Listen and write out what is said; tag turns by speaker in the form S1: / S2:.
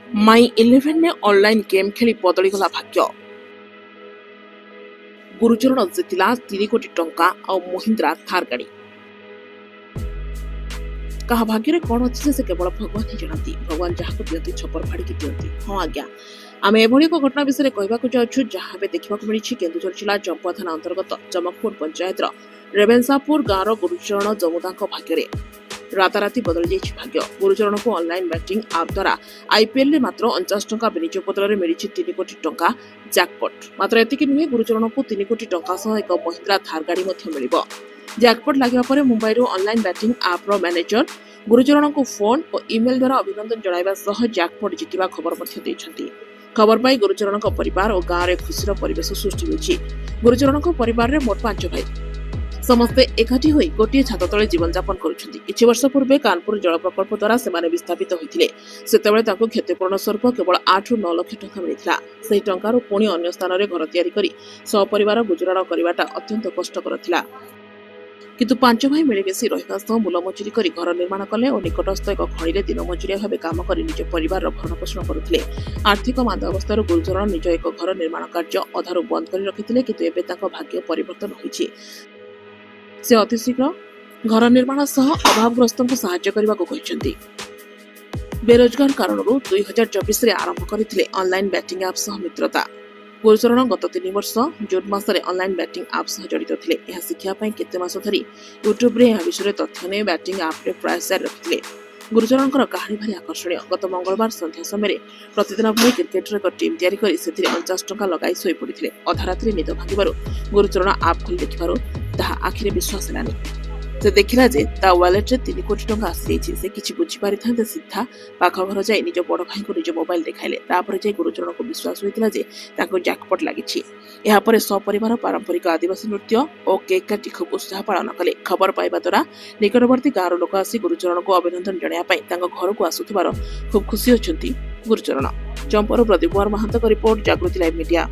S1: माई 11 ने online game खेली बदलीगला भाग्य। गुरुचरण जितिला 3 कोटी टंका और महिंद्रा थार गाड़ी। कहा भाग्य कौन अच्छे से केवल भगवान ही जानती। भगवान जहाँ को दियंती छपर फाड़ी दियंती। हाँ आज्ञा आम एभली एक घटना विषय कहवाक जाऊँ जहाँ देखा मिली केन्दुझर जिला चंपा थाना अंतर्गत चमकपुर पंचायत रेवेन्सापुर गाँव गुरुचरण जमुदा भाग्य राताराति बदली जाइए भाग्य। गुरुचरण को ऑनलाइन बैटिंग आप द्वारा आईपीएल में मात्र 49 टंका विनियोग बदल में मिली 3 कोटी टंका जैकपॉट। मात्र एतिकी नुहे गुरुचरण को 3 कोटी टंका सह एक महिंद्रा थार गाड़ी मिल जैकपॉट लगे मुंबई ऑनलाइन बैटिंग आप मैनेजर गुरुचरण को फोन और इमेल द्वारा अभिनंदन जणाइबा सह जैकपॉट जितिबा खबर खबर पाई गुरुचरण परिवार और गाँव में खुशीर परिवेश सृष्टि होइछि। गुरुचरण परिवार में मोट 5 भाई समस्ते एकाठी होई गोटे छात तले जीवन यापन करुछन्ति। किछि वर्ष पूर्वे कानपुर जल प्रकल्प द्वारा सेमाने विस्थापित होइथिले। सेतेबेले ताको क्षतिपूरण स्वरूप केवल 8 ରୁ 9 लाख टंका मिलिथिला। सेही टंकारु पुणी अन्य स्थान रे घर तयारी करी सहपरिवार गुजराण करबाटा अत्यंत कष्टकर थिला। किंतु 5 भाई मिलिमिशि रहिबा सह मूल मजुरी करी घर निर्माण कले और निकटस्थ एक खणीरे दिन मजुरिया भाव काम कर निज परिवार भरण पोषण करुथिले। आर्थिक मांदा अवस्था गुरुचरण निज एक घर निर्माण कार्य अधारू बंद कर रखिथिले। किंतु एबे ताको भाग्य परिवर्तन होइछि। से अतिशीघ्र घर निर्माण सह अभावग्रस्त को साहाय्य करने को कहते। बेरोजगार कारण 2024 आरंभ करथिले ऑनलाइन बैटिंग ऐप सह मित्रता। गुरुचरण गत 3 वर्ष जून मासरे ऑनलाइन बैटिंग ऐप सह जड़ित थिले। यह शिक्षा पई केते मास धरी यूट्यूब रे यह विषय तथ्य ने बैटिंग ऐप रे प्रयास रखिथिले। गुरुचरण आकाही भारी आकर्षणीय। गत मंगलवार संध्या समय प्रतिदिन भली क्रिकेटर एक टीम तैयारी कर 49 टंका लगाई शोई पड़ते। अधा रात्रि निद भांगू गुरुचरण ऐप खोली देखिबारु ताहा आखिरे विश्वास हेलानी। से देखिला जे ता वॉलेट रे 3 कोटी टंका आसी से किछि बुझी पारि थांते सीधा पाख घर जाई निज बड़ भाई को निज मोबाइल देखाइले। तापर जाई गुरुचरण को विश्वास होइतिला जे ताको जैकपॉट लागिछि। एहा परे सपरिवार पारंपरिक आदिवासी नृत्य और केक काटी खूब उत्साह पालन कले। खबर पाइबा द्वारा निकटवर्ती गाँव लोक आसी गुरुचरण को अभिनंदन जणाया पई तांको घर को आसुथिबार खूब खुशी होछंती गुरुचरण। चंपार प्रदीप कुमार महांत रिपोर्ट जागृति लाइव मीडिया।